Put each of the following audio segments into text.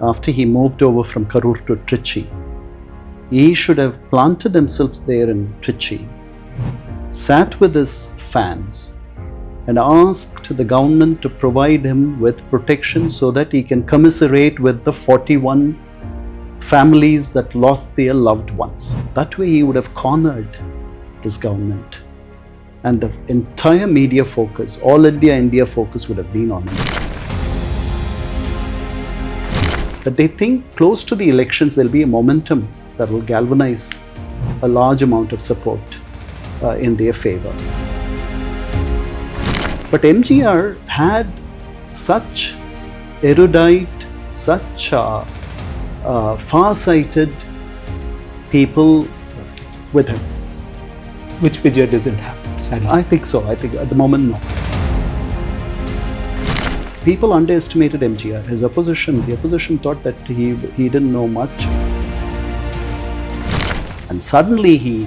after he moved over from Karur to Trichy, he should have planted himself there in Trichy, sat with his fans, and asked the government to provide him with protection so that he can commiserate with the 41 families that lost their loved ones. That way he would have cornered this government. And the entire media focus, all India focus would have been on him. But they think close to the elections there'll be a momentum that will galvanize a large amount of support in their favor. But MGR had such erudite, such far-sighted people with him. Which Vijay doesn't have, sadly. I think so. I think at the moment, no. People underestimated MGR. His opposition, the opposition thought that he didn't know much. And suddenly he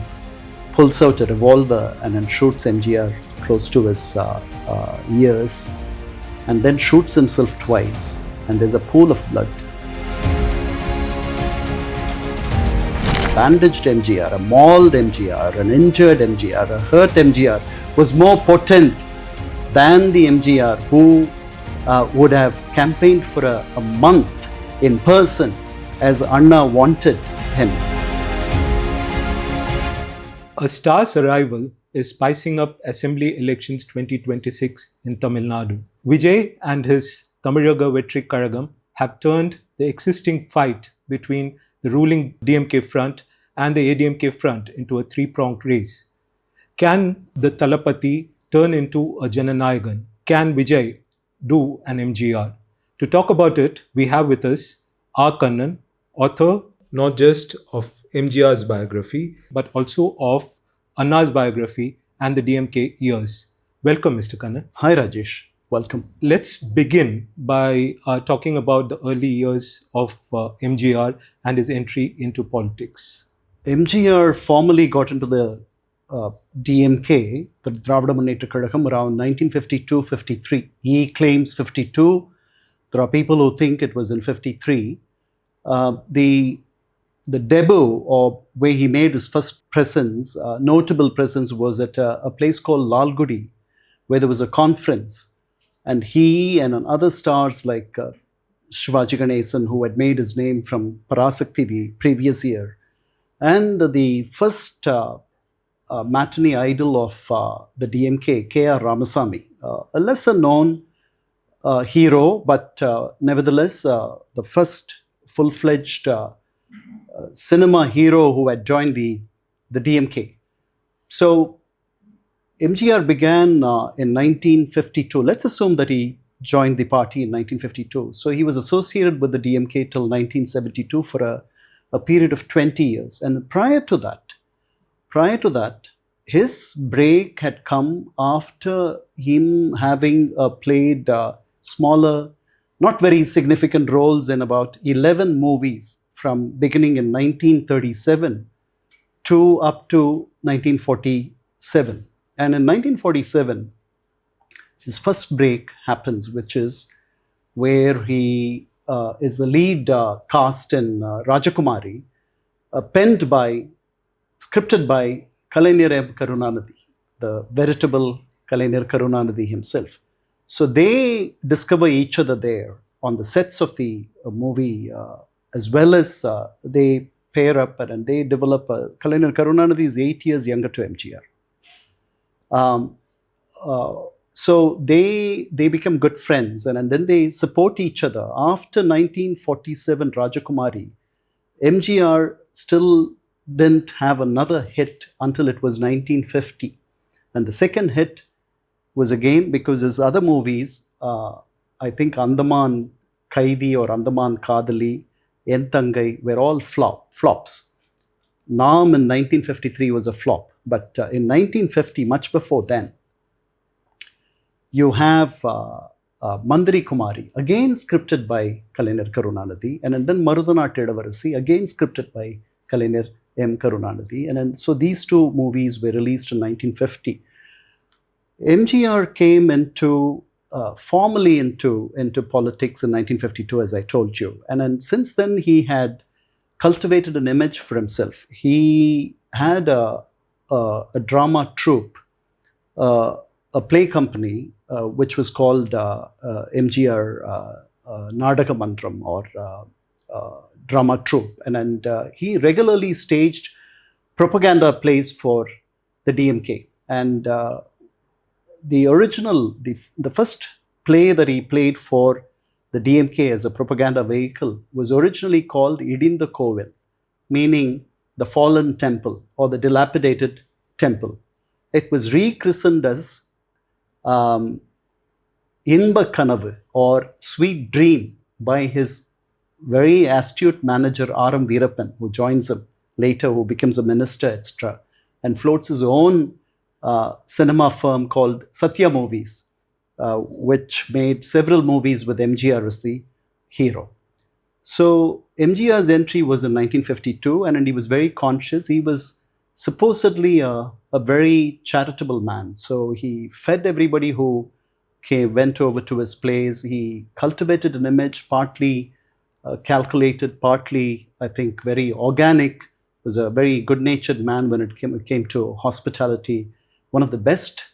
pulls out a revolver and then shoots MGR close to his ears, and then shoots himself twice, and there's a pool of blood. Bandaged MGR, a mauled MGR, an injured MGR, a hurt MGR was more potent than the MGR who would have campaigned for a month in person as Anna wanted him. A star's arrival is spicing up Assembly Elections 2026 in Tamil Nadu. Vijay and his Tamizhaga Vetri Kazhagam have turned the existing fight between the ruling DMK front and the ADMK front into a three-pronged race. Can the Thalapathy turn into a Jana Nayagan? Can Vijay do an MGR? To talk about it, we have with us R Kannan, author not just of MGR's biography, but also of Anna's biography and the DMK years. Welcome, Mr. Kannan. Hi, Rajesh. Welcome. Let's begin by talking about the early years of MGR and his entry into politics. MGR formally got into the DMK, the Dravida Munnetra Kazhagam, around 1952-53. He claims 52. There are people who think it was in 53. The debut, or where he made his first presence, notable presence, was at a place called Lalgudi, where there was a conference. And he and other stars like Shivaji Ganesan, who had made his name from Parasakti the previous year, and the first matinee idol of the DMK, K.R. Ramasamy, a lesser known hero, but nevertheless the first full-fledged cinema hero who had joined the DMK. So MGR began in 1952. Let's assume that he joined the party in 1952. So he was associated with the DMK till 1972 for a period of 20 years. And prior to that, his break had come after him having played smaller, not very significant roles in about 11 movies from beginning in 1937 to up to 1947. And in 1947, his first break happens, which is where he is the lead cast in Rajakumari, scripted by Kalaignar M. Karunanidhi, the veritable Kalaignar Karunanidhi himself. So they discover each other there on the sets of the movie, as well as they pair up and they develop. Kalaignar Karunanidhi is 8 years younger to MGR. So they become good friends, and then they support each other. After 1947 Rajakumari, MGR still didn't have another hit until it was 1950. And the second hit was again because his other movies, I think Andaman Kaidi or Andaman Kadali, En Thangai, were all flops. Naam in 1953 was a flop. But in 1950, much before then, you have Mandari Kumari, again scripted by Kalaignar Karunanidhi, and then Marudana Tedavarasi, again scripted by Kalaignar M. Karunanidhi. And then, so these two movies were released in 1950. MGR came into formally into politics in 1952, as I told you. And then since then, he had cultivated an image for himself. He had a drama troupe, a play company, which was called MGR Nadaka Mantram, or drama troupe. And he regularly staged propaganda plays for the DMK. And the first play that he played for the DMK as a propaganda vehicle was originally called Idinda Kovil, meaning the fallen temple or the dilapidated temple. It was rechristened as Inba Kanavu, or Sweet Dream, by his very astute manager R. M. Veerappan, who joins him later, who becomes a minister, etc., and floats his own cinema firm called Satya Movies, which made several movies with MGR as the hero. So MGR's entry was in 1952, and he was very conscious. He was supposedly a very charitable man. So he fed everybody who went over to his plays. He cultivated an image, partly calculated, partly, I think, very organic. Was a very good-natured man when it came to hospitality. One of the best.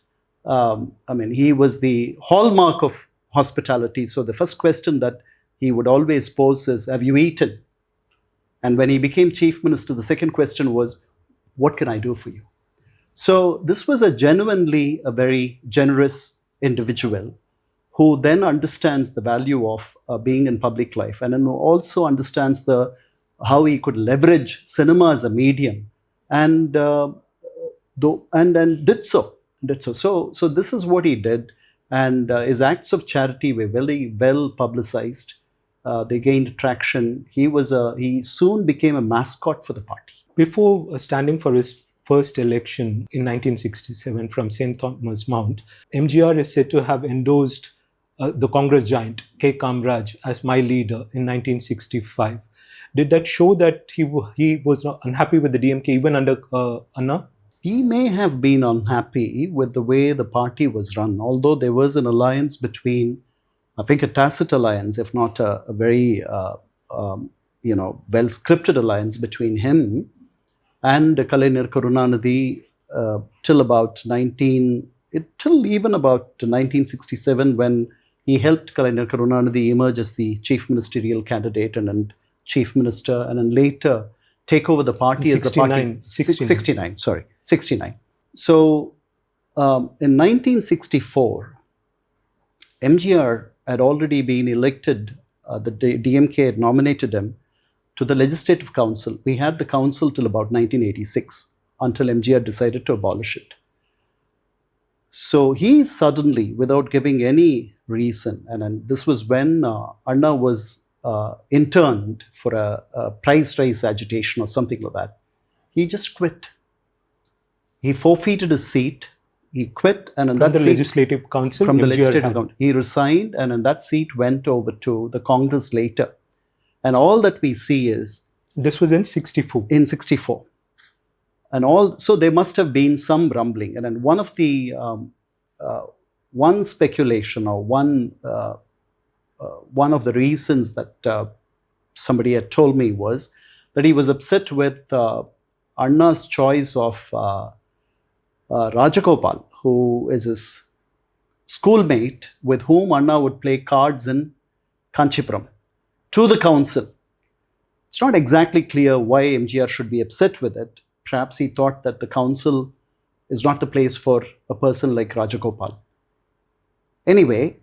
He was the hallmark of hospitality. So the first question that he would always pose is, "Have you eaten?" And when he became chief minister, the second question was, "What can I do for you?" So this was a very generous individual who then understands the value of being in public life, and then also understands how he could leverage cinema as a medium, and did so. So this is what he did, and his acts of charity were very well publicized. They gained traction. He soon became a mascot for the party. Before standing for his first election in 1967 from St. Thomas Mount, MGR is said to have endorsed the Congress giant K. Kamraj as my leader in 1965. Did that show that he was not unhappy with the DMK even under Anna? He may have been unhappy with the way the party was run, although there was an alliance between, I think, a tacit alliance, if not a very well-scripted alliance between him and Kalaignar Karunanidhi till even about 1967, when he helped Kalaignar Karunanidhi emerge as the chief ministerial candidate and chief minister, and then later take over the party as the party. 69. Sorry, 69. So in 1964, MGR had already been elected. The DMK had nominated him to the Legislative Council. We had the council till about 1986, until MGR decided to abolish it. So he suddenly, without giving any reason, and this was when Anna was interned for a price rise agitation or something like that, he just quit. He forfeited his seat. He quit, and in that seat, Legislative Council, from the Legislative Council, he resigned, and in that seat went over to the Congress later. And all that we see is, this was in 64. In 64, so there must have been some rumbling. And then one of the one speculation, or one of the reasons that somebody had told me, was that he was upset with Anna's choice of Rajagopal, who is his schoolmate with whom Anna would play cards in Kanchipuram, to the council. It's not exactly clear why MGR should be upset with it. Perhaps he thought that the council is not the place for a person like Rajagopal. Anyway,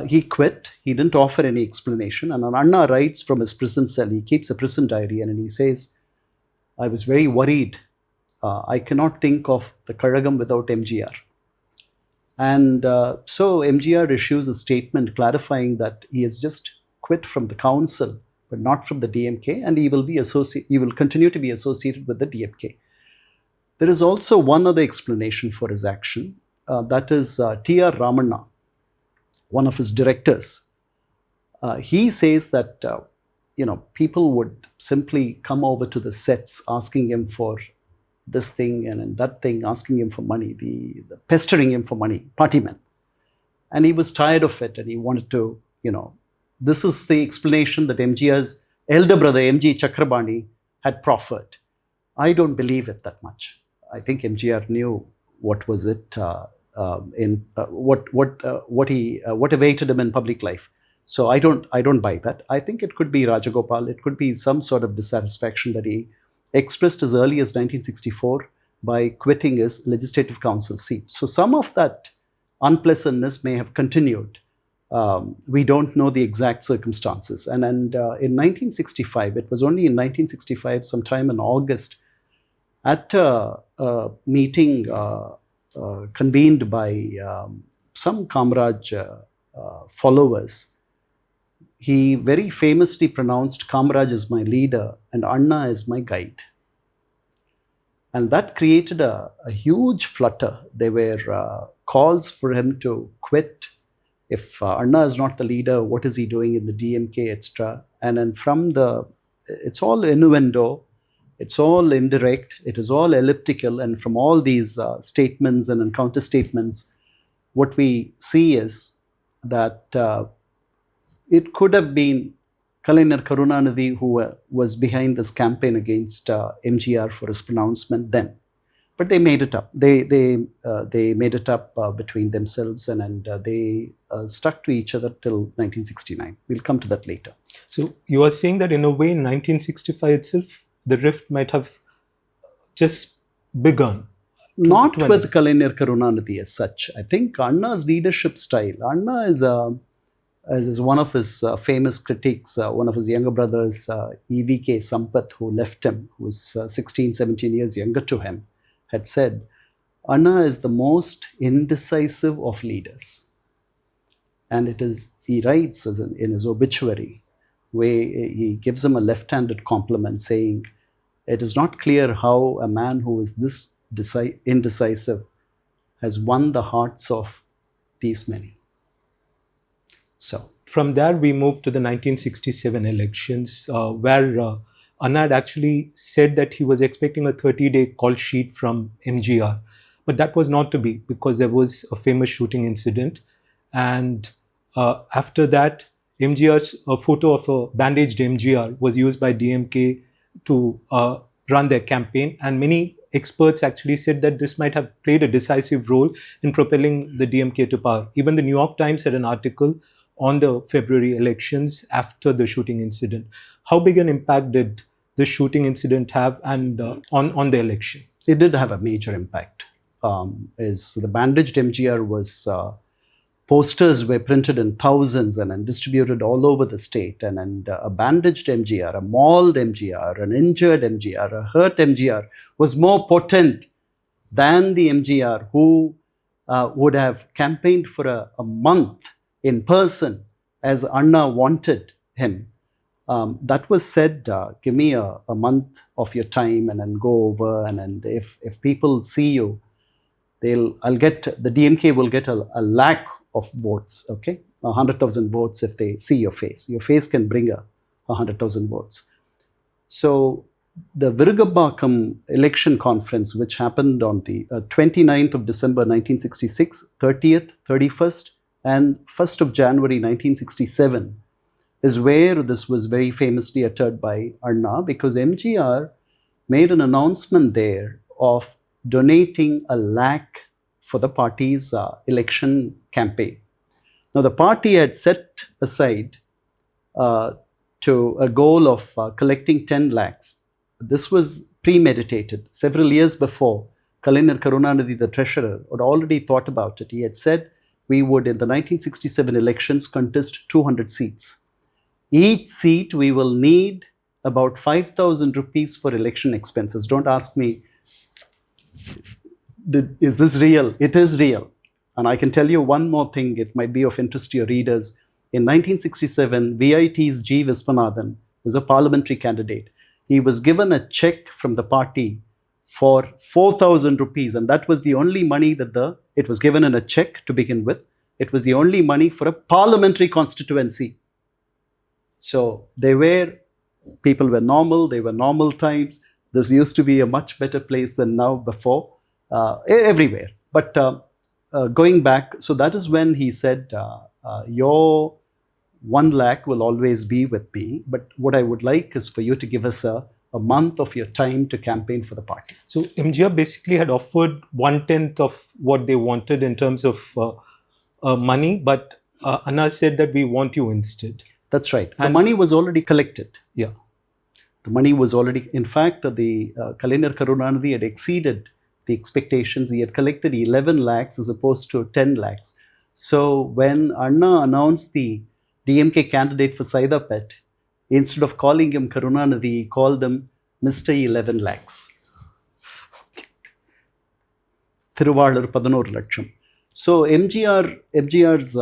he quit. He didn't offer any explanation. And Anna writes from his prison cell. He keeps a prison diary, and he says, "I was very worried. I cannot think of the Kazhagam without MGR." And so MGR issues a statement clarifying that he has just quit from the council, but not from the DMK, and he will continue to be associated with the DMK. There is also one other explanation for his action. That is T.R. Ramanna, one of his directors. He says that people would simply come over to the sets asking him for this thing and that thing, asking him for money, the pestering him for money, party men. And he was tired of it, and he wanted to, this is the explanation that MGR's elder brother, MG Chakrabani, had proffered. I don't believe it that much. I think MGR knew what was it what awaited him in public life. So I don't buy that. I think it could be Rajagopal. It could be some sort of dissatisfaction that he expressed as early as 1964 by quitting his legislative council seat. So some of that unpleasantness may have continued. We don't know the exact circumstances. And in 1965, it was only in 1965, sometime in August, at a meeting convened by some Kamraj followers, he very famously pronounced Kamraj is my leader and Anna is my guide. And that created a huge flutter. There were calls for him to quit. If Anna is not the leader, what is he doing in the DMK, etc.? And then it's all innuendo, it's all indirect, it is all elliptical. And from all these statements and counter statements, what we see is that it could have been Kalaignar Karunanidhi who was behind this campaign against MGR for his pronouncement then. But they made it up. They made it up between themselves, and they stuck to each other till 1969. We'll come to that later. So you are saying that in a way, in 1965 itself, the rift might have just begun. Not with Kalaignar Karunanidhi as such. I think Anna's leadership style. Anna is as one of his famous critics, one of his younger brothers, EVK Sampath, who left him, who was 16, 17 years younger to him, had said, Anna is the most indecisive of leaders. And he writes in his obituary, where he gives him a left-handed compliment saying, it is not clear how a man who is this indecisive has won the hearts of these many. So from there, we moved to the 1967 elections, where Anna had actually said that he was expecting a 30-day call sheet from MGR. But that was not to be, because there was a famous shooting incident. And after that, a photo of a bandaged MGR was used by DMK to run their campaign. And many experts actually said that this might have played a decisive role in propelling the DMK to power. Even the New York Times had an article on the February elections after the shooting incident. How big an impact did the shooting incident have and on the election? It did have a major impact. The bandaged MGR was, posters were printed in thousands and distributed all over the state. And a bandaged MGR, a mauled MGR, an injured MGR, a hurt MGR was more potent than the MGR who would have campaigned for a month in person as Anna wanted him. That was said, give me a month of your time and then go over, and if people see you, the DMK will get a lakh of votes, okay? 100,000 votes if they see your face. Your face can bring 100,000 votes. So the Virugabakam election conference, which happened on the 29th of December 1966, 30th, 31st, and 1st of January 1967, is where this was very famously uttered by Anna, because MGR made an announcement there of donating 1 lakh for the party's election campaign. Now, the party had set aside to a goal of collecting 10 lakhs. This was premeditated. Several years before, Kalaignar Karunanidhi, the treasurer, had already thought about it. He had said, we would, in the 1967 elections, contest 200 seats. Each seat, we will need about 5,000 rupees for election expenses. Don't ask me, is this real? It is real. And I can tell you one more thing, it might be of interest to your readers. In 1967, VIT's G. Viswanathan was a parliamentary candidate. He was given a check from the party for 4,000 rupees, and that was the only money that it was given in a check to begin with. It was the only money for a parliamentary constituency. So people were normal, they were normal times. This used to be a much better place than now before, everywhere. But going back, so that is when he said, your 1 lakh will always be with me, but what I would like is for you to give us a month of your time to campaign for the party. So MGR basically had offered 1/10 of what they wanted in terms of money, but Anna said that we want you instead. That's right. The And- money was already collected. Yeah. The money was already, in fact, the Kalaignar Karunanidhi had exceeded the expectations. He had collected 11 lakhs as opposed to 10 lakhs. So when Anna announced the DMK candidate for Saidapet, instead of calling him Karunanidhi, he called him Mr. 11 lakhs. Thiruvalar 11 laksham. So MGR's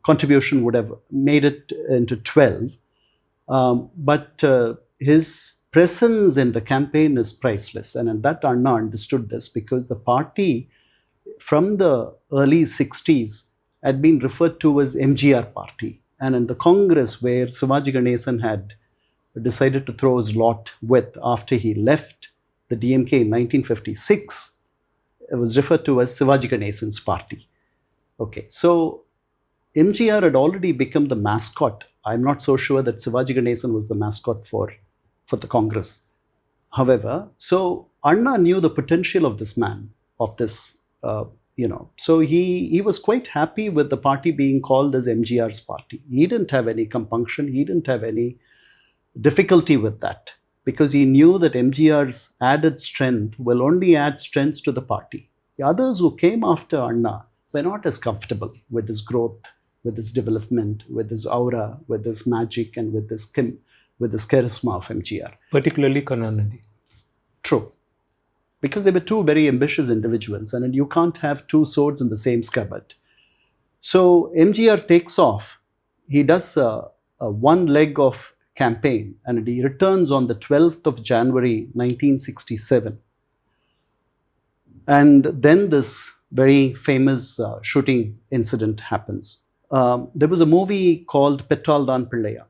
contribution would have made it into 12. But his presence in the campaign is priceless. And that Anna understood this, because the party from the early 60s had been referred to as MGR party. And in the Congress, where Sivaji Ganesan had decided to throw his lot with after he left the DMK in 1956, it was referred to as Sivaji Ganesan's party. Okay, so MGR had already become the mascot. I'm not so sure that Sivaji Ganesan was the mascot for the Congress. However, so Anna knew the potential of this man, of this, so he was quite happy with the party being called as MGR's party. He didn't have any compunction. He didn't have any difficulty with that, because he knew that MGR's added strength will only add strength to the party. The others who came after Anna were not as comfortable with his growth, with his development, with his aura, with his magic, and with his charisma of MGR. Particularly Karunanidhi. True. Because they were two very ambitious individuals, and you can't have two swords in the same scabbard. So MGR takes off. He does a one leg of campaign, and he returns on the 12th of January 1967. And then this very famous shooting incident happens. There was a movie called Pettal Dan Pillaya.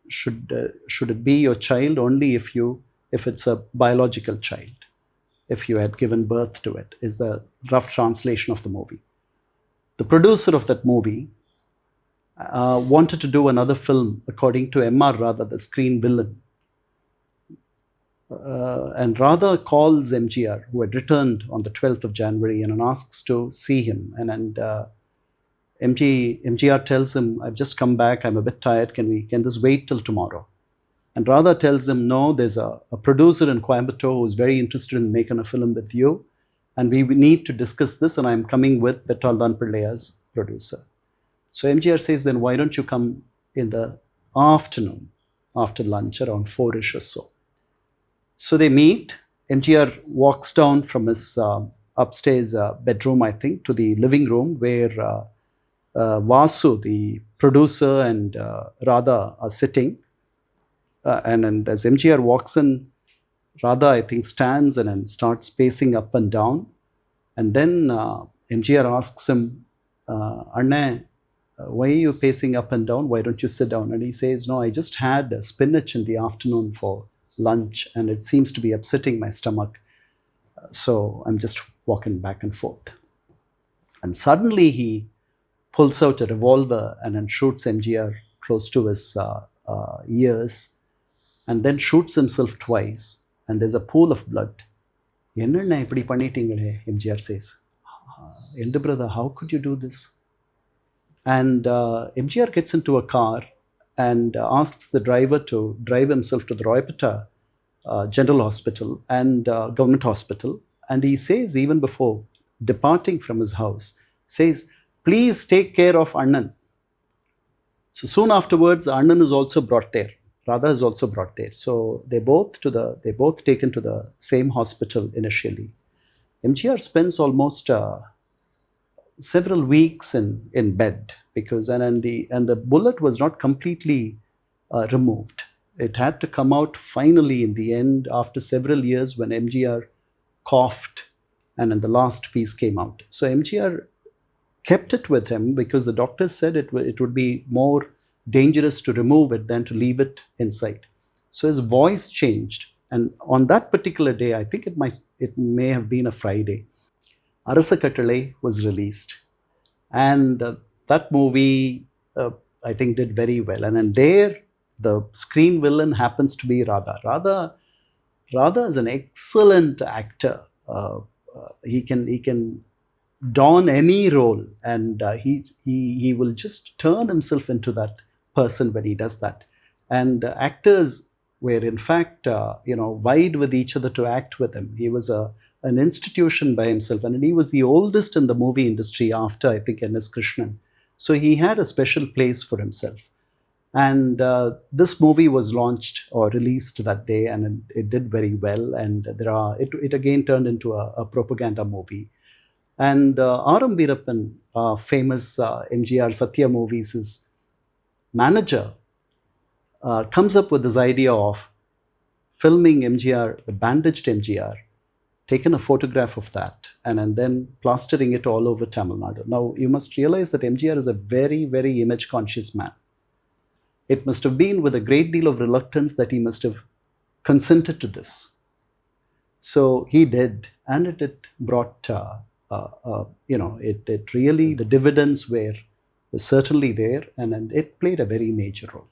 Should it be your child only if it's a biological child, if you had given birth to it, is the rough translation of the movie. The producer of that movie wanted to do another film according to M.R. Radha, the screen villain. And Radha calls MGR, who had returned on the 12th of January, and asks to see him. And MGR tells him, I've just come back, I'm a bit tired, can this wait till tomorrow? And Radha tells him, no, there's a producer in Coimbatore who's very interested in making a film with you, and we need to discuss this, and I'm coming with Pettal Dan Pillaya's producer. So MGR says, then why don't you come in the afternoon, after lunch, around 4ish or so. So they meet. MGR walks down from his upstairs bedroom, I think, to the living room where Vasu, the producer, and Radha are sitting. And as MGR walks in, Radha, I think, stands and starts pacing up and down. And then MGR asks him, Anna, why are you pacing up and down? Why don't you sit down? And he says, no, I just had spinach in the afternoon for lunch, and it seems to be upsetting my stomach. So I'm just walking back and forth. And suddenly he pulls out a revolver and then shoots MGR close to his ears, and then shoots himself twice, and there's a pool of blood. Enna ipdi pannittingale, MGR says. Elder brother, how could you do this? And MGR gets into a car and asks the driver to drive himself to the Roypeta General Hospital and Government Hospital. And he says, even before departing from his house, says, please take care of Annan. So soon afterwards, Annan is also brought there. Radha is also brought there. So they both taken to the same hospital initially. MGR spends almost several weeks in bed, because and the bullet was not completely removed. It had to come out finally in the end after several years, when MGR coughed and then the last piece came out. So MGR kept it with him because the doctors said it would be more dangerous to remove it than to leave it inside. So his voice changed, and on that particular day, I think it may have been a Friday, Arasa Kattalai was released. And that movie, I think, did very well. And then there, the screen villain happens to be Radha. Radha is an excellent actor. He can don any role, and he will just turn himself into that person when he does that. And actors were in fact vied with each other to act with him. He was an institution by himself, and he was the oldest in the movie industry after, I think, N.S. Krishnan. So he had a special place for himself. And this movie was launched or released that day, and it did very well. And it again turned into a propaganda movie. And R.M. Veerappan, famous MGR Satya movies' manager, comes up with this idea of filming MGR, the bandaged MGR, taken a photograph of that, and then plastering it all over Tamil Nadu. Now, you must realize that MGR is a very, very image conscious man. It must have been with a great deal of reluctance that he must have consented to this. So he did, and it brought, it really, the dividends were certainly there, and it played a very major role.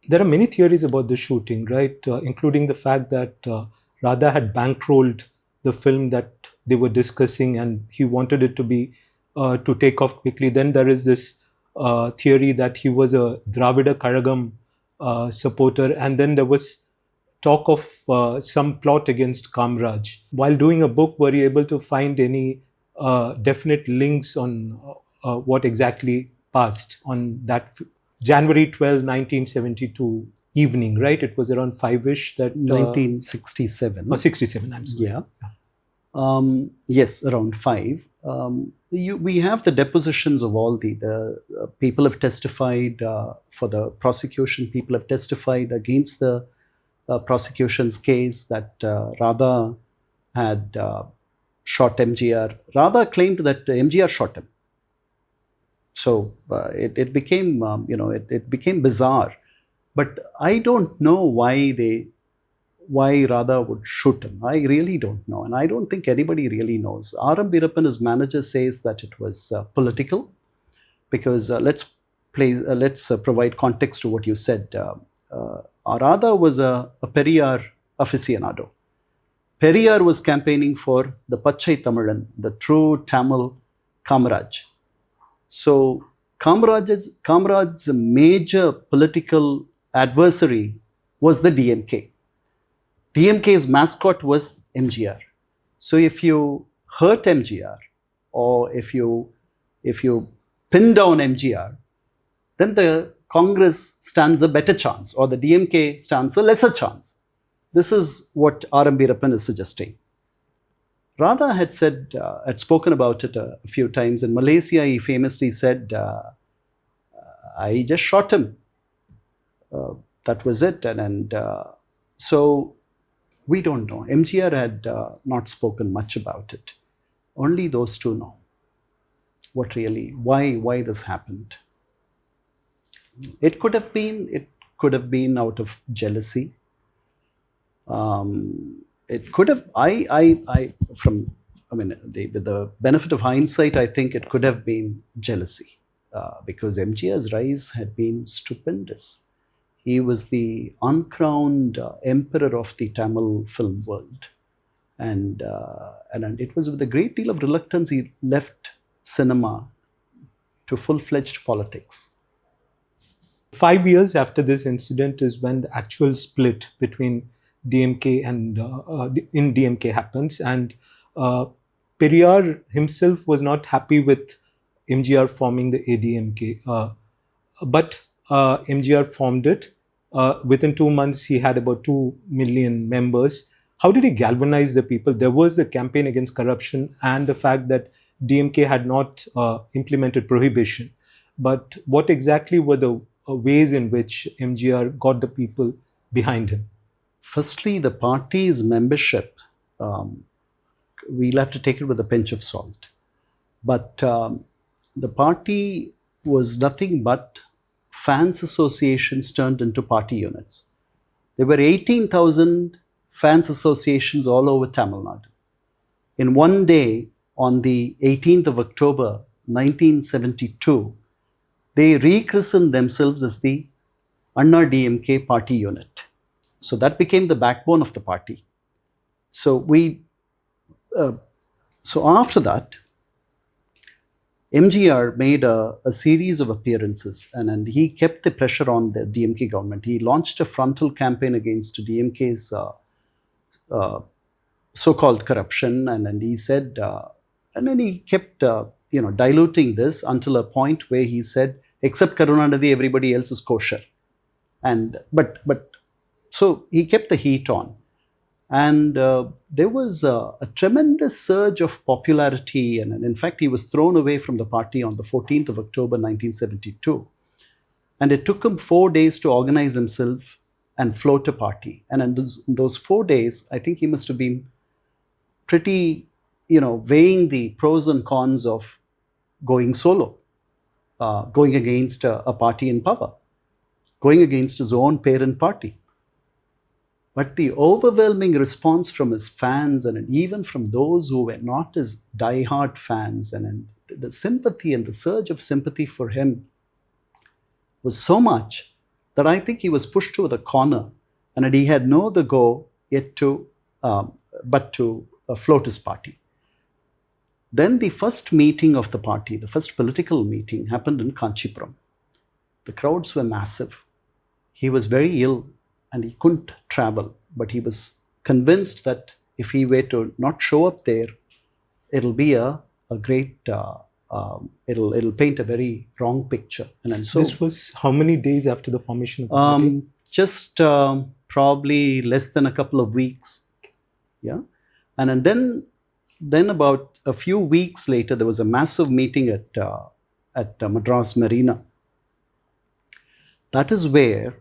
There are many theories about the shooting, right? Including the fact that Radha had bankrolled the film that they were discussing, and he wanted it to be to take off quickly. Then there is this theory that he was a Dravida Karagam supporter, and then there was talk of some plot against Kamraj. While doing a book, were you able to find any definite links on what exactly passed on that January 12, 1972 evening, right? It was around 5-ish that... 1967. 67, I'm sorry. Yeah. Yes, around 5. We have the depositions of all the people have testified for the prosecution. People have testified against the prosecution's case that Radha had shot MGR. Radha claimed that MGR shot him. So it became, it became bizarre. But I don't know why Radha would shoot him. I really don't know. And I don't think anybody really knows. R.M. Veerappan, his manager, says that it was political. Because let's provide context to what you said. Radha was a Periyar aficionado. Periyar was campaigning for the Pachai Tamilan, the true Tamil Kamaraj. So Kamaraj's major political adversary was the DMK. DMK's mascot was MGR. So if you hurt MGR, or if you pin down MGR, then the Congress stands a better chance, or the DMK stands a lesser chance. This is what R.M. Veerappan is suggesting. Radha had spoken about it a few times. In Malaysia, he famously said, I just shot him. That was it. And so we don't know. MGR had not spoken much about it. Only those two know why this happened. It could have been out of jealousy. It could have, with the benefit of hindsight, I think it could have been jealousy, because MGR's rise had been stupendous. He was the uncrowned emperor of the Tamil film world. And it was with a great deal of reluctance he left cinema to full-fledged politics. 5 years after this incident is when the actual split between DMK and in DMK happens, and Periyar himself was not happy with MGR forming the ADMK, but MGR formed it. Within 2 months, he had about 2 million members. How did he galvanize the people? There was the campaign against corruption and the fact that DMK had not implemented prohibition. But what exactly were the ways in which MGR got the people behind him? Firstly, the party's membership, we'll have to take it with a pinch of salt. But the party was nothing but fans associations turned into party units. There were 18,000 fans associations all over Tamil Nadu. In one day, on the 18th of October 1972, they rechristened themselves as the Anna DMK party unit. So that became the backbone of the party. So after that, MGR made a series of appearances, and he kept the pressure on the DMK government. He launched a frontal campaign against DMK's so-called corruption, and he said, and then he kept diluting this until a point where he said, except Karunanidhi, everybody else is kosher. And but so he kept the heat on, and there was a tremendous surge of popularity, and in fact he was thrown away from the party on the 14th of October 1972, and it took him 4 days to organize himself and float a party. And in those 4 days, I think he must have been pretty, weighing the pros and cons of going solo, going against a party in power, going against his own parent party. But the overwhelming response from his fans, and even from those who were not his die-hard fans, and the sympathy and the surge of sympathy for him was so much that I think he was pushed to the corner, and he had no other go yet but to float his party. Then the first meeting of the party, the first political meeting, happened in Kanchipuram. The crowds were massive. He was very ill and he couldn't travel, but he was convinced that if he were to not show up there, it'll be a great, it'll paint a very wrong picture. And so this was how many days after the formation of the party? Just probably less than a couple of weeks. Yeah. And then about a few weeks later, there was a massive meeting at Madras Marina. That is where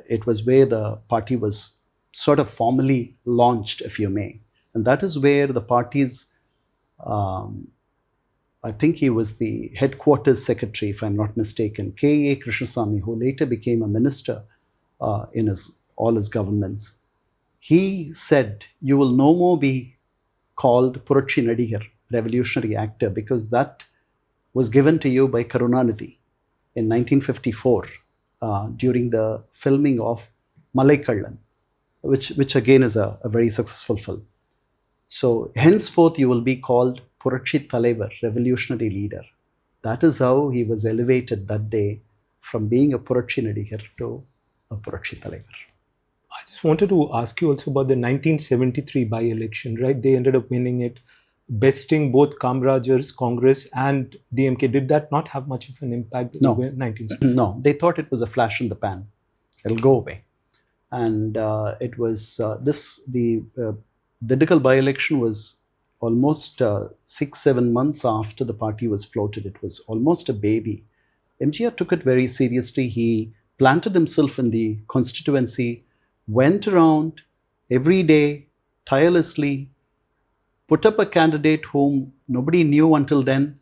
it was where the party was sort of formally launched, if you may. And that is where the party's, I think he was the headquarters secretary, if I'm not mistaken, K.A. Krishnasamy, who later became a minister in all his governments. He said, you will no more be called Puratchi Nadigar, revolutionary actor, because that was given to you by Karunanidhi in 1954 during the filming of Makkal Thilagam, which again is a very successful film. So henceforth you will be called Puratchi Thalaivar, revolutionary leader. That is how he was elevated that day from being a Puratchi Nadigar to a Puratchi Thalaivar. I just wanted to ask you also about the 1973 by-election, right? They ended up winning it, besting both Kamarajar's Congress and DMK. Did that not have much of an impact? No. 1973? No, they thought it was a flash in the pan. It'll go away. And it was the Didigal by-election was almost 6-7 months after the party was floated. It was almost a baby. MGR took it very seriously. He planted himself in the constituency, went around every day tirelessly, put up a candidate whom nobody knew until then,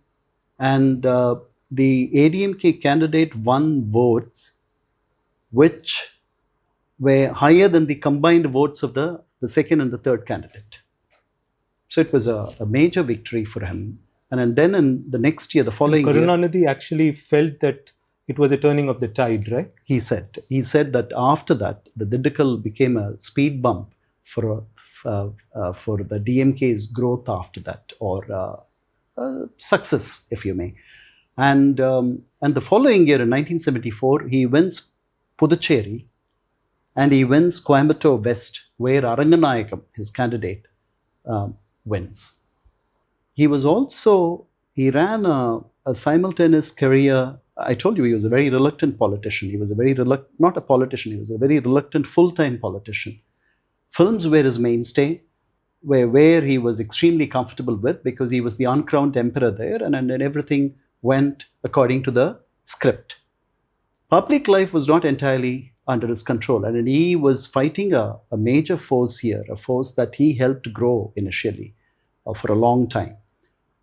and the ADMK candidate won votes which were higher than the combined votes of the second and the third candidate. So it was a major victory for him. And then in the next year, the following year, Karunanidhi actually felt that it was a turning of the tide, right? He said that after that, the Didigal became a speed bump for the DMK's growth after that, or success, if you may. And the following year, in 1974, he wins Puducherry and he wins Coimbatore West, where Nayagan, his candidate, wins. He ran a simultaneous career. I told you he was a very reluctant politician. He was not a politician, he was a very reluctant full-time politician. Films were his mainstay, where he was extremely comfortable with, because he was the uncrowned emperor there, and everything went according to the script. Public life was not entirely under his control, and he was fighting a major force here, a force that he helped grow initially for a long time.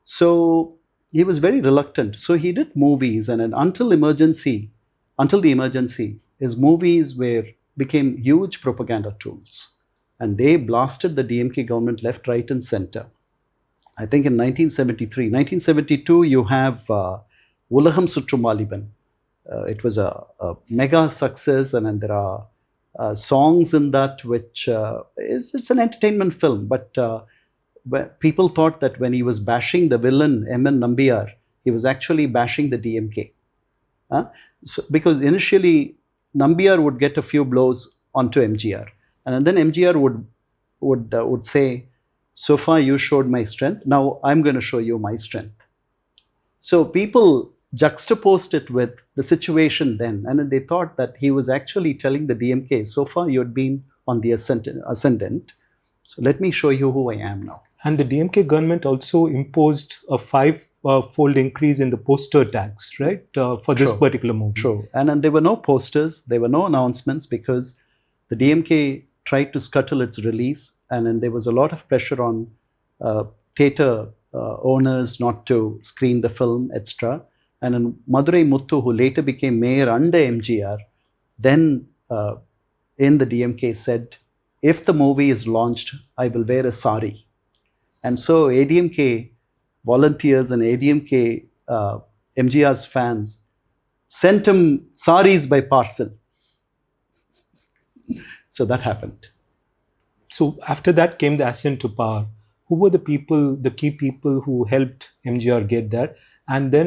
So he was very reluctant. So he did movies, and until the emergency, his movies became huge propaganda tools, and they blasted the DMK government left, right, and center. I think in 1973, 1972, you have Ulaham Sutrum Valiban. It was a mega success, and then there are songs in that which it's an entertainment film, but people thought that when he was bashing the villain M.N. Nambiyar, he was actually bashing the DMK. Huh? So, because initially Nambiyar would get a few blows onto MGR, and then MGR would say, "So far you showed my strength. Now I'm going to show you my strength." So people juxtaposed it with the situation then, and then they thought that he was actually telling the DMK, "So far you had been on the ascendant. So let me show you who I am now." And the DMK government also imposed a five-fold increase in the poster tax, right, for this True. particular movie. True. And then there were no posters, there were no announcements, because the DMK tried to scuttle its release, and then there was a lot of pressure on theatre owners not to screen the film, etc. And then Madurai Muthu, who later became mayor under MGR, then in the DMK said, "If the movie is launched, I will wear a sari." And so ADMK volunteers and ADMK MGR's fans sent him saris by parcel. So that happened. So after that came the ascent to power. Who were the people, the key people who helped MGR get there? And then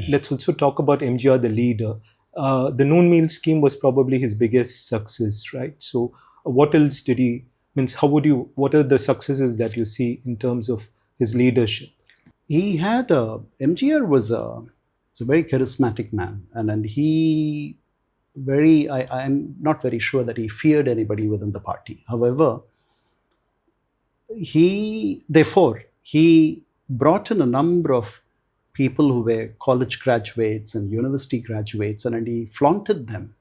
let's also talk about MGR, the leader. The noon meal scheme was probably his biggest success, right? So what else did he, means how would you, what are the successes that you see in terms of his leadership? He had MGR was a very charismatic man, and he I'm not very sure that he feared anybody within the party. However, he brought in a number of people who were college graduates and university graduates, and he flaunted them.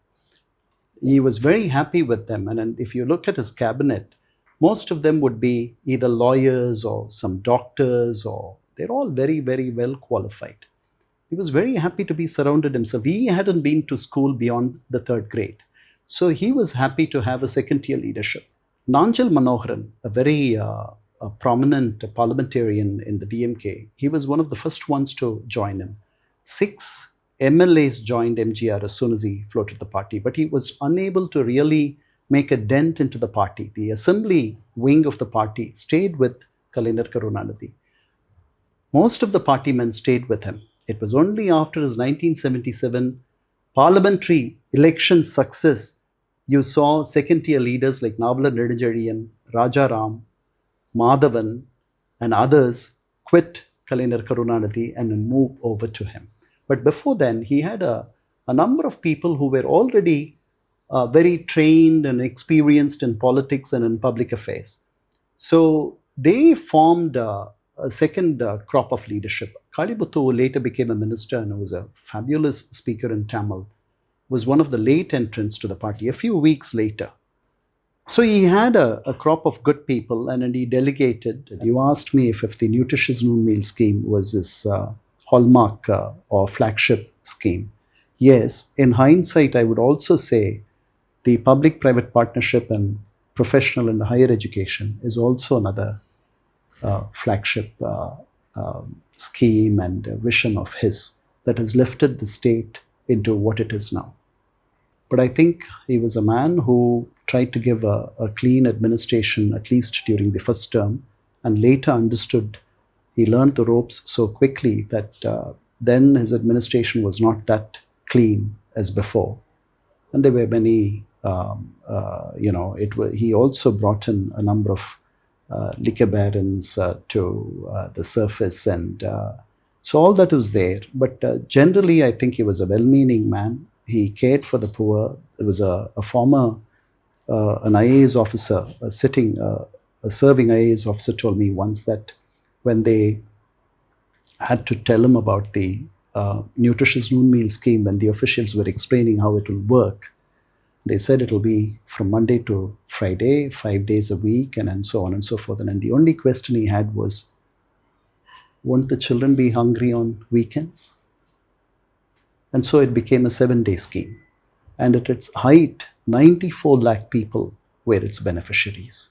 He was very happy with them, and if you look at his cabinet, most of them would be either lawyers or some doctors, or they're all very, very well qualified. He was very happy to be surrounded himself. He hadn't been to school beyond the third grade, so he was happy to have a second-tier leadership. Nanjal Manoharan, a very a prominent parliamentarian in the DMK, he was one of the first ones to join him. 6 MLAs joined MGR as soon as he floated the party, but he was unable to really make a dent into the party. The assembly wing of the party stayed with Kalaignar Karunanidhi. Most of the party men stayed with him. It was only after his 1977 parliamentary election success you saw second-tier leaders like Nabala Nedunjezhiyan, Raja Ram, Madhavan, and others quit Kalaignar Karunanidhi and move over to him. But before then, he had a number of people who were already very trained and experienced in politics and in public affairs. So they formed a second crop of leadership. Kalibuthu, who later became a minister and was a fabulous speaker in Tamil, was one of the late entrants to the party, a few weeks later. So he had a crop of good people, and he delegated. You asked me if the nutritious noon meal scheme was his hallmark or flagship scheme. Yes, in hindsight, I would also say the public-private partnership and professional and higher education is also another flagship scheme and vision of his that has lifted the state into what it is now. But I think he was a man who tried to give a clean administration, at least during the first term, and later understood, he learned the ropes so quickly that then his administration was not that clean as before. And there were many, he also brought in a number of liquor barons to the surface, and so all that was there. But generally, I think he was a well-meaning man. He cared for the poor. There was a former, an IAS officer, a serving IAS officer told me once that when they had to tell him about the nutritious noon meal scheme, when the officials were explaining how it will work, they said it will be from Monday to Friday, 5 days a week, and so on and so forth. And the only question he had was, won't the children be hungry on weekends? And so it became a 7-day scheme. And at its height, 94 lakh people were its beneficiaries.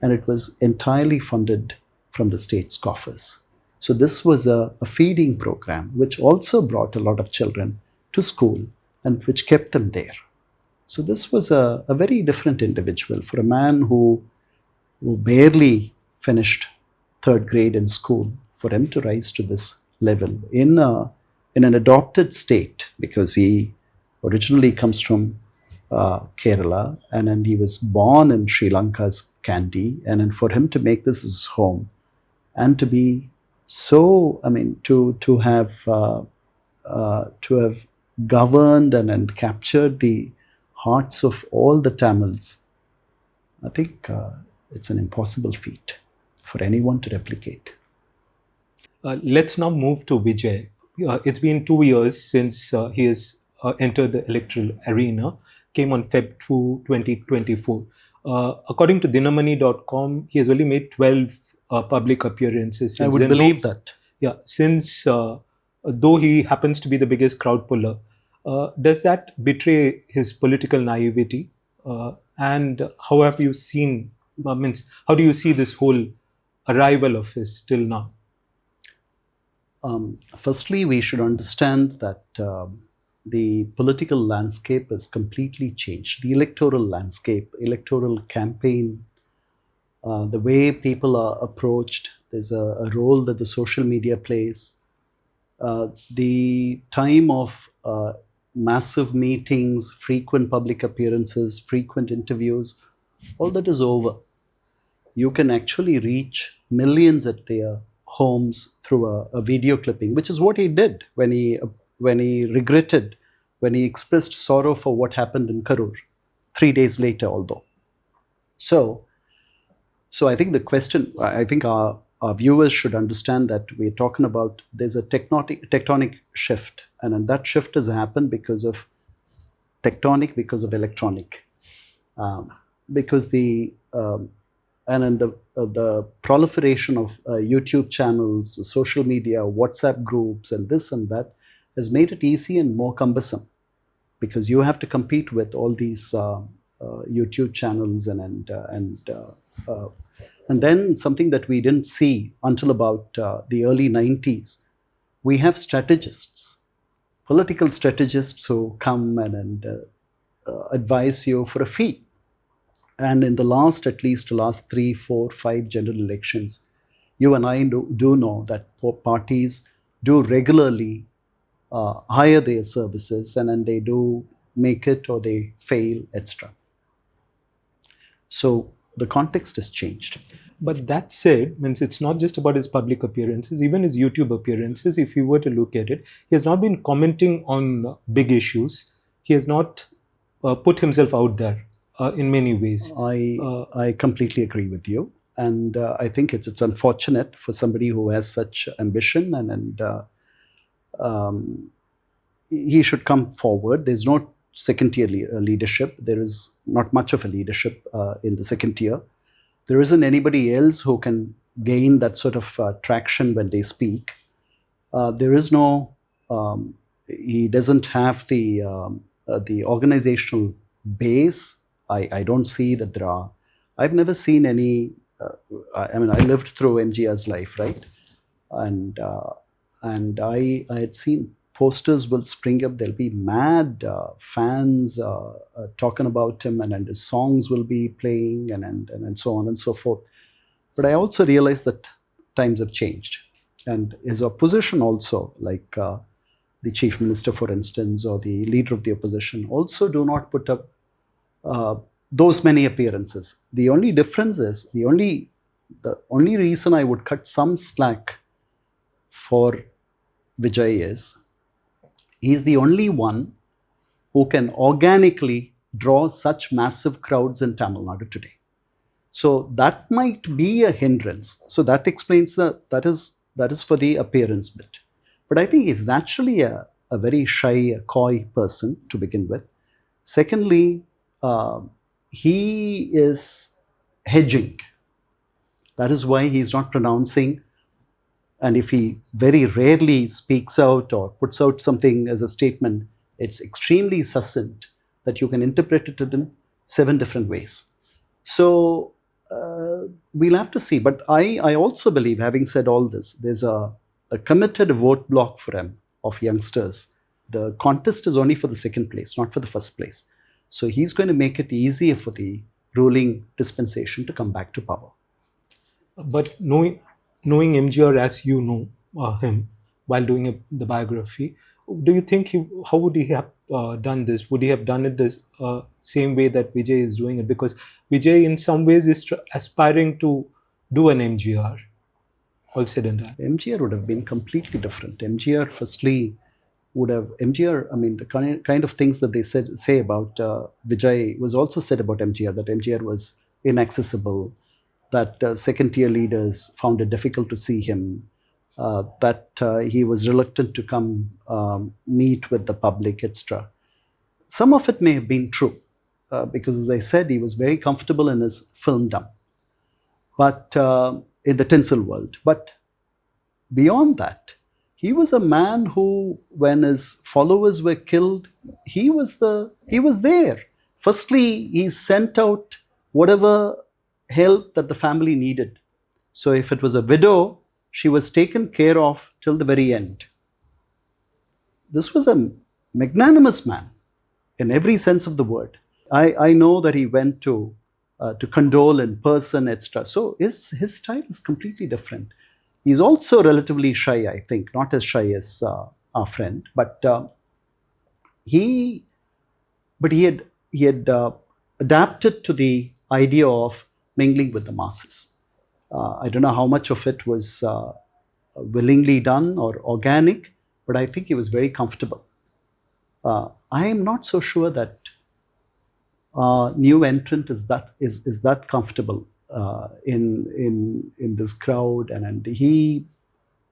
And it was entirely funded from the state's coffers. So this was a feeding program which also brought a lot of children to school and which kept them there. So this was a very different individual for a man who barely finished third grade in school, for him to rise to this level in an adopted state, because he originally comes from Kerala, and then he was born in Sri Lanka's Kandy, and then for him to make this his home and to be so, I mean, to have governed and captured the hearts of all the Tamils, I think it's an impossible feat for anyone to replicate. Let's now move to Vijay. It's been 2 years since he has entered the electoral arena, came on Feb 2, 2024. According to dinamani.com, he has only made 12 public appearances since I would then. believe that. Yeah, since though he happens to be the biggest crowd puller, does that betray his political naivety? And how have you seen, how do you see this whole arrival of his till now? Firstly, we should understand that the political landscape has completely changed. The electoral landscape, electoral campaign, the way people are approached, there's a role that the social media plays. The time of massive meetings, frequent public appearances, frequent interviews, all that is over. You can actually reach millions at their homes through a video clipping, which is what he did when he regretted, when he expressed sorrow for what happened in Karur 3 days later, although. So I think the question, I think our viewers should understand that we're talking about, there's a tectonic shift, and that shift has happened because of because of electronic, because and then the proliferation of YouTube channels, social media, WhatsApp groups, and this and that has made it easy and more cumbersome, because you have to compete with all these YouTube channels and then something that we didn't see until about the early 90s. We have strategists, political strategists who come and advise you for a fee. And in the last, at least last 3, 4, 5 general elections, you and I do know that parties do regularly hire their services, and then they do make it or they fail, etc. So the context has changed. But that said, means it's not just about his public appearances, even his YouTube appearances. If you were to look at it, he has not been commenting on big issues. He has not put himself out there in many ways. I completely agree with you, and I think it's unfortunate for somebody who has such ambition, and he should come forward. There's no second tier leadership. There is not much of a leadership in the second tier. There isn't anybody else who can gain that sort of traction when they speak. There is no. He doesn't have the organizational base. I don't see that there are. I've never seen any. I mean, I lived through MGR's life, right? And I had seen posters will spring up. There'll be mad fans talking about him, and his songs will be playing, and so on and so forth. But I also realized that times have changed, and his opposition also, like the chief minister, for instance, or the leader of the opposition, also do not put up those many appearances. The only difference is the only reason I would cut some slack for Vijay is he's the only one who can organically draw such massive crowds in Tamil Nadu today. So that might be a hindrance. So that explains that is for the appearance bit. But I think he's naturally a very shy, coy person to begin with. Secondly, he is hedging. That is why he's not pronouncing. And if he very rarely speaks out or puts out something as a statement, it's extremely succinct that you can interpret it in 7 different ways. So We'll have to see. But I also believe, having said all this, there's a committed vote block for him of youngsters. The contest is only for the second place, not for the first place. So he's going to make it easier for the ruling dispensation to come back to power. But knowing MGR as you know him while doing the biography, do you think how would he have done this? Would he have done it this same way that Vijay is doing it? Because Vijay, in some ways, is aspiring to do an MGR. All said and done. MGR would have been completely different. MGR, firstly, would have MGR. I mean, the kind of things that they say about Vijay was also said about MGR. That MGR was inaccessible. That second-tier leaders found it difficult to see him. That he was reluctant to come meet with the public, etc. Some of it may have been true, because, as I said, he was very comfortable in his filmdom, but in the tinsel world. But beyond that, he was a man who, when his followers were killed, he was there. Firstly, he sent out whatever help that the family needed. So if it was a widow, she was taken care of till the very end. This was a magnanimous man in every sense of the word. I know that he went to condole in person, etc. So his style is completely different. He's also relatively shy, I think, not as shy as our friend, but he had adapted to the idea of mingling with the masses. I don't know how much of it was willingly done or organic, but I think he was very comfortable. I am not so sure that new entrant is that comfortable in this crowd, and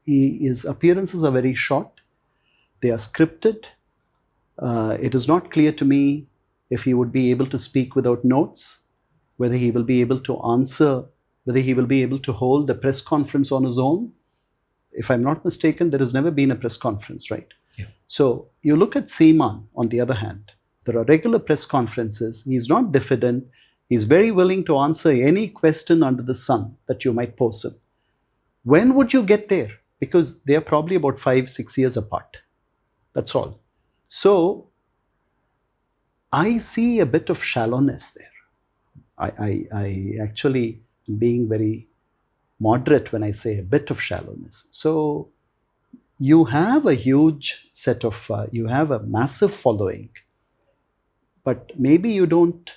his appearances are very short. They are scripted. It is not clear to me if he would be able to speak without notes, whether he will be able to answer, whether he will be able to hold a press conference on his own. If I'm not mistaken, there has never been a press conference, right? Yeah. So you look at Seaman, on the other hand. There are regular press conferences. He's not diffident. He's very willing to answer any question under the sun that you might pose him. When would you get there? Because they are probably about 5-6 years apart. That's all. So I see a bit of shallowness there. I actually am being very moderate when I say a bit of shallowness. So you have a huge set of, you have a massive following, but maybe you don't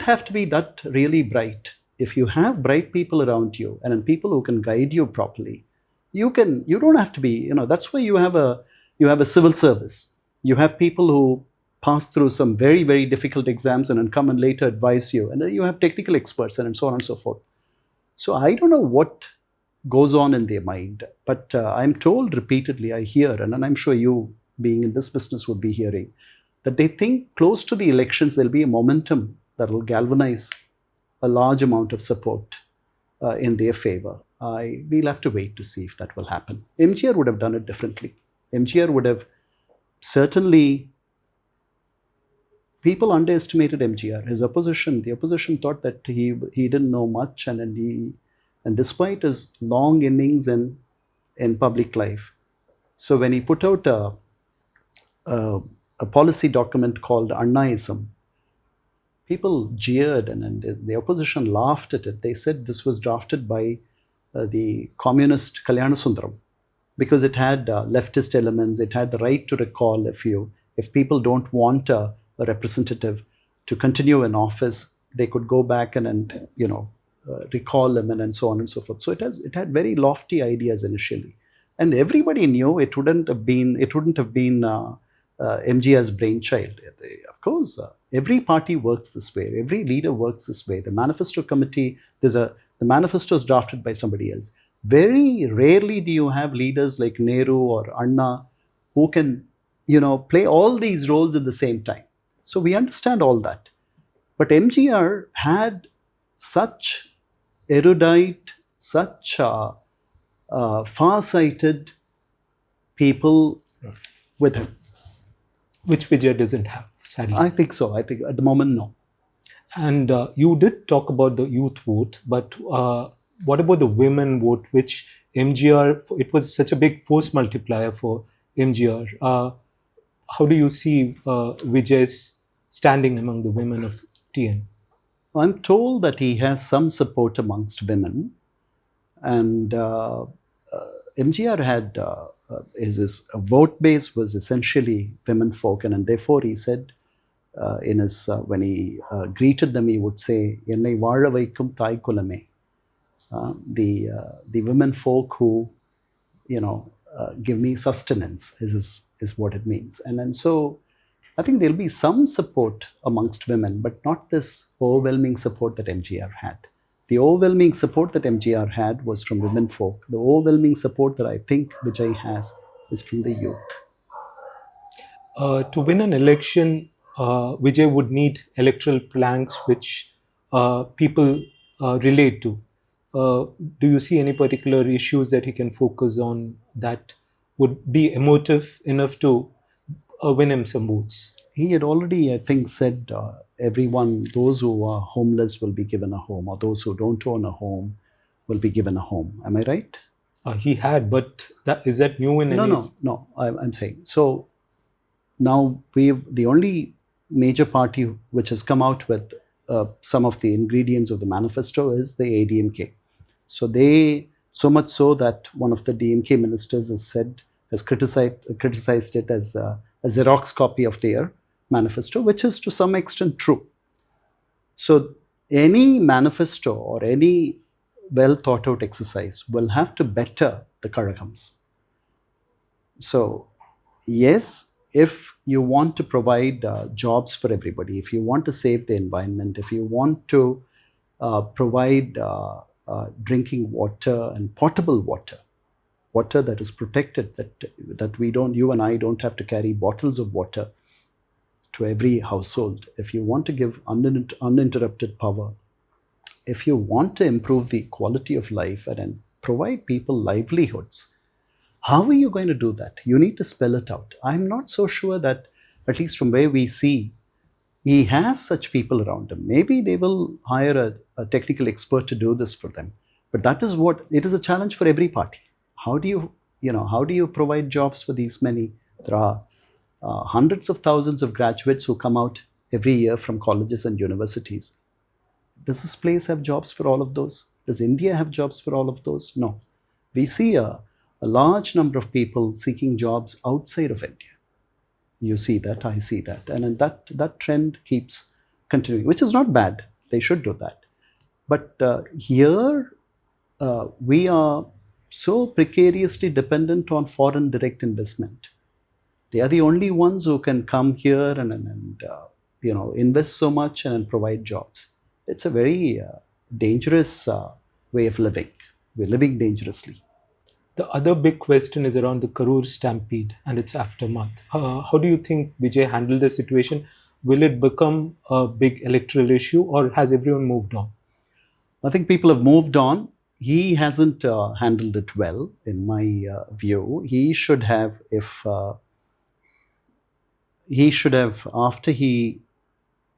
have to be that really bright. If you have bright people around you and people who can guide you properly, you don't have to be, that's why you have a civil service. You have people who pass through some very, very difficult exams and then come and later advise you. And then you have technical experts and so on and so forth. So I don't know what goes on in their mind, but I'm told repeatedly, I hear, and I'm sure you, being in this business, would be hearing, that they think close to the elections there'll be a momentum that will galvanize a large amount of support in their favor. We'll have to wait to see if that will happen. MGR would have done it differently. MGR would have certainly... People underestimated MGR. The opposition thought that he didn't know much, and despite his long innings in public life. So when he put out a policy document called Annaism, people jeered, and the opposition laughed at it. They said this was drafted by the communist Kalyansundaram because it had leftist elements. It had the right to recall if people don't want a representative to continue in office, they could go back and recall him and so on and so forth. So it had very lofty ideas initially, and everybody knew it wouldn't have been MGR's brainchild. Of course, every party works this way. Every leader works this way. The manifesto committee, the manifesto is drafted by somebody else. Very rarely do you have leaders like Nehru or Anna who can play all these roles at the same time. So we understand all that. But MGR had such erudite, such far-sighted people with him. Which Vijay doesn't have, sadly. I think so. I think at the moment, no. And you did talk about the youth vote, but what about the women vote, which MGR, it was such a big force multiplier for MGR. How do you see Vijay's standing among the women of TN? I'm told that he has some support amongst women, and MGR had his vote base was essentially women folk, and therefore he said in his when he greeted them, he would say, "Ennai vaazha vaikkum thai kulame," the women folk who give me sustenance is what it means, and so I think there'll be some support amongst women, but not this overwhelming support that MGR had. The overwhelming support that MGR had was from women folk. The overwhelming support that I think Vijay has is from the youth. To win an election, Vijay would need electoral planks which people relate to. Do you see any particular issues that he can focus on that would be emotive enough to win him some votes? He had already, I think, said everyone, those who are homeless will be given a home, or those who don't own a home will be given a home. Am I right? He had, but is that new in No, any? no. I'm saying so. Now the only major party which has come out with some of the ingredients of the manifesto is the ADMK. So so much so that one of the DMK ministers has criticized it as a Xerox copy of their manifesto, which is to some extent true. So any manifesto or any well thought out exercise will have to better the Karagams. So yes, if you want to provide jobs for everybody, if you want to save the environment, if you want to provide drinking water and potable water, water that is protected, that you and I don't have to carry bottles of water to every household, if you want to give uninterrupted power, if you want to improve the quality of life and provide people livelihoods, how are you going to do that? You need to spell it out. I'm not so sure that, at least from where we see, he has such people around him. Maybe they will hire a technical expert to do this for them. But that is what it is, a challenge for every party. How do you provide jobs for these many? There are hundreds of thousands of graduates who come out every year from colleges and universities. Does this place have jobs for all of those? Does India have jobs for all of those? No. We see a large number of people seeking jobs outside of India. You see that, I see that. And that trend keeps continuing, which is not bad. They should do that. But here, we are so precariously dependent on foreign direct investment. They are the only ones who can come here and invest so much and provide jobs. It's a very dangerous way of living. We're living dangerously. The other big question is around the Karur stampede and its aftermath. How do you think Vijay handled the situation? Will it become a big electoral issue, or has everyone moved on? I think people have moved on. He hasn't handled it well, in my view. He should have, after he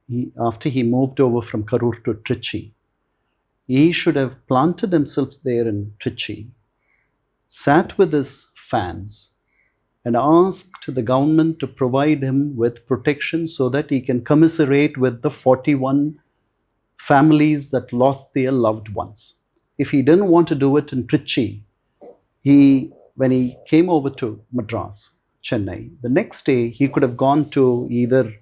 moved over from Karur to Trichy, he should have planted himself there in Trichy, sat with his fans, and asked the government to provide him with protection so that he can commiserate with the 41 families that lost their loved ones. If he didn't want to do it in Trichy, when he came over to Madras, Chennai, the next day he could have gone to either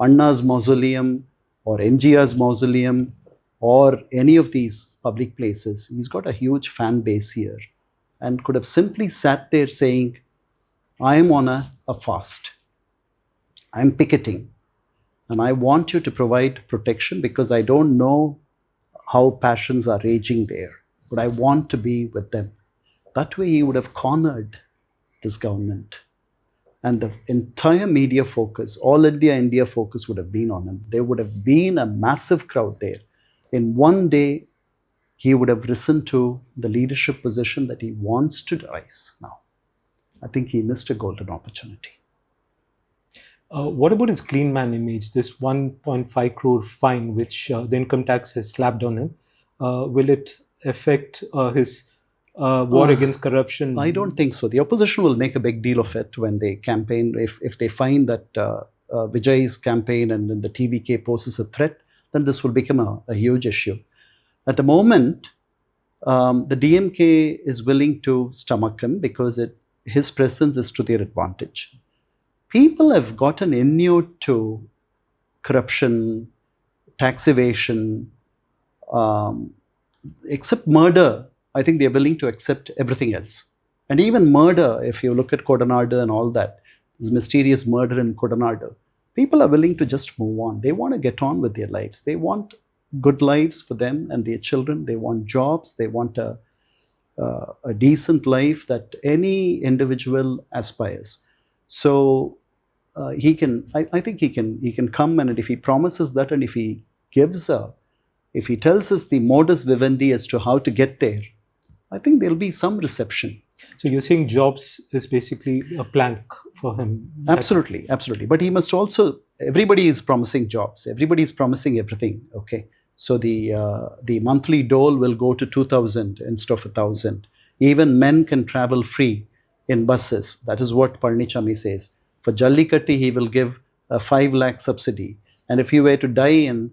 Anna's mausoleum or MGR's mausoleum or any of these public places. He's got a huge fan base here and could have simply sat there saying, I am on a fast. I'm picketing. And I want you to provide protection because I don't know how passions are raging there, but I want to be with them. That way he would have cornered this government. And the entire media focus, all India focus would have been on him. There would have been a massive crowd there. In one day, he would have risen to the leadership position that he wants to rise now. I think he missed a golden opportunity. What about his clean man image? This 1.5 crore fine, which the income tax has slapped on him, will it affect his war Uh, against corruption? I don't think so. The opposition will make a big deal of it when they campaign. If they find that Vijay's campaign and then the TVK poses a threat, then this will become a huge issue. At the moment, the DMK is willing to stomach him because his presence is to their advantage. People have gotten inured to corruption, tax evasion, um, except murder. I think they're willing to accept everything else. And even murder, if you look at Kodanadu and all that, this mysterious murder in Kodanadu, people are willing to just move on. They want to get on with their lives. They want good lives for them and their children. They want jobs. They want a decent life that any individual aspires. So I think he can come, and if he promises that, and if he if he tells us the modus vivendi as to how to get there, I think there'll be some reception. So you're saying jobs is basically a plank for him? Absolutely, absolutely. But he must also. Everybody is promising jobs. Everybody is promising everything. Okay. So the monthly dole will go to 2,000 instead of 1,000. Even men can travel free in buses. That is what Palnichami says. For Jallikatti, he will give a 5 lakh subsidy. And if you were to die in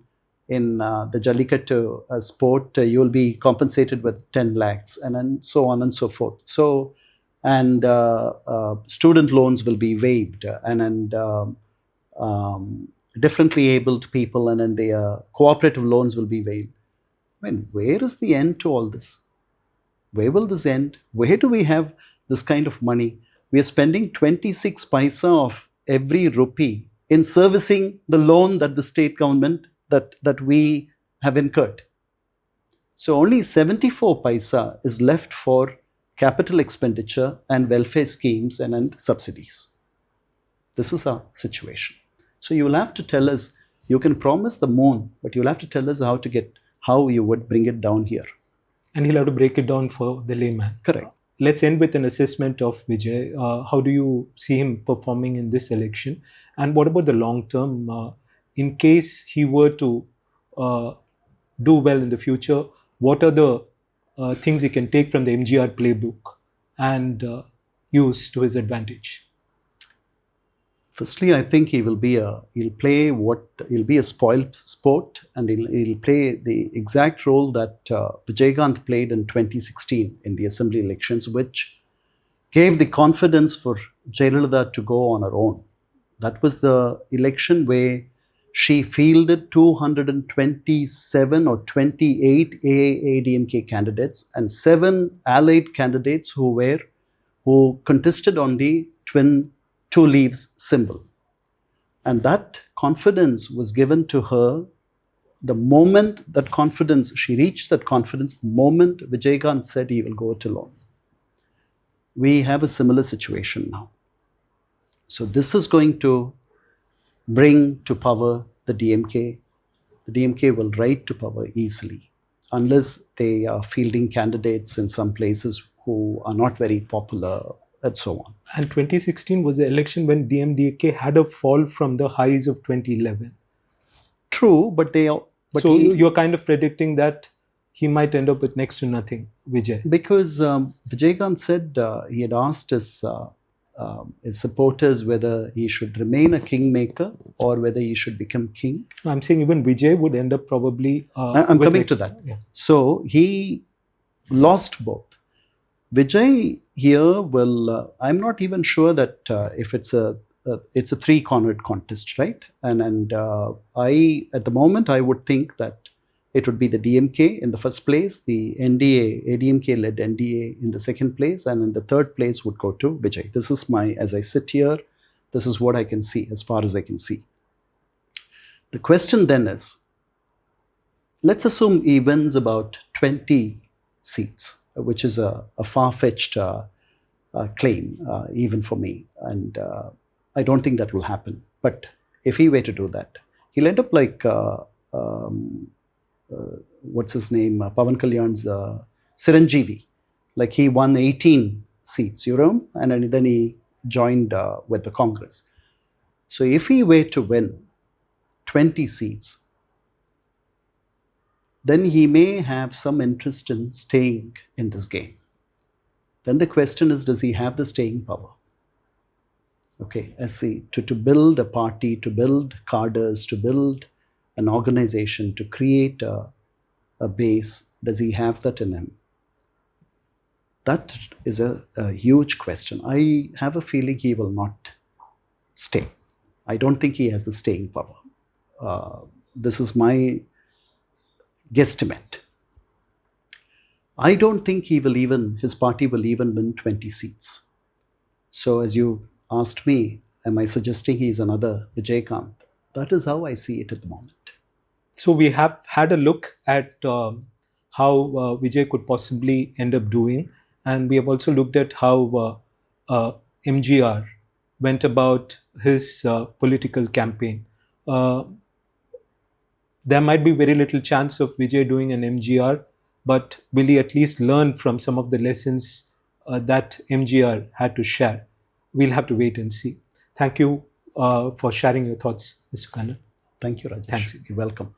the Jallikattu sport, you will be compensated with 10 lakhs, and then so on and so forth. So, and student loans will be waived, and differently abled people, and then the cooperative loans will be waived. I mean, where is the end to all this? Where will this end? Where do we have this kind of money? We are spending 26 paisa of every rupee in servicing the loan that the state government that we have incurred. So only 74 paisa is left for capital expenditure and welfare schemes and subsidies. This is our situation. So you will have to tell us, you can promise the moon, but you'll have to tell us how you would bring it down here. And he'll have to break it down for the layman. Correct. Let's end with an assessment of Vijay. How do you see him performing in this election? And what about the long term? In case he were to do well in the future, what are the things he can take from the MGR playbook and use to his advantage? Firstly, I think he'll be a spoiled sport, and he'll play the exact role that Vijaykanth played in 2016 in the assembly elections, which gave the confidence for Jayalalitha to go on her own. That was the election where she fielded 227 or 28 AADMK candidates and 7 allied candidates who contested on the twin 2 leaves symbol. And that confidence was given to her the moment she reached that confidence, the moment Vijaykanth said he will go it alone. We have a similar situation now. So this is going to bring to power the DMK. The DMK will ride to power easily, unless they are fielding candidates in some places who are not very popular, and so on. And 2016 was the election when DMDK had a fall from the highs of 2011. True, but you're kind of predicting that he might end up with next to nothing, Vijay. Because Vijaykanth said he had asked his supporters whether he should remain a kingmaker or whether he should become king. I'm saying even Vijay would end up probably... I'm coming to that. Yeah. So he lost both. Vijay here will, I'm not even sure that if it's a 3-cornered contest, right? And at the moment, I would think that it would be the DMK in the first place, the NDA, ADMK-led NDA in the second place, and in the third place would go to Vijay. This is as I sit here, this is what I can see, as far as I can see. The question then is, let's assume he wins about 20 seats, which is a far-fetched claim, even for me. And I don't think that will happen. But if he were to do that, he'll end up like, what's his name, Pawan Kalyan's Siranjeevi. Like he won 18 seats, and then he joined with the Congress. So if he were to win 20 seats, then he may have some interest in staying in this game. Then the question is, does he have the staying power? Okay, to build a party, to build cadres, to build an organization, to create a base, does he have that in him? That is a huge question. I have a feeling he will not stay. I don't think he has the staying power. This is my guesstimate. I don't think his party will even win 20 seats. So as you asked me, am I suggesting he's another Vijay? That is how I see it at the moment. So we have had a look at how Vijay could possibly end up doing, and we have also looked at how MGR went about his political campaign. There might be very little chance of Vijay doing an MGR, but will he at least learn from some of the lessons that MGR had to share? We'll have to wait and see. Thank you for sharing your thoughts, Mr. Kannan. Thank you, Rajesh. Thanks. You're welcome.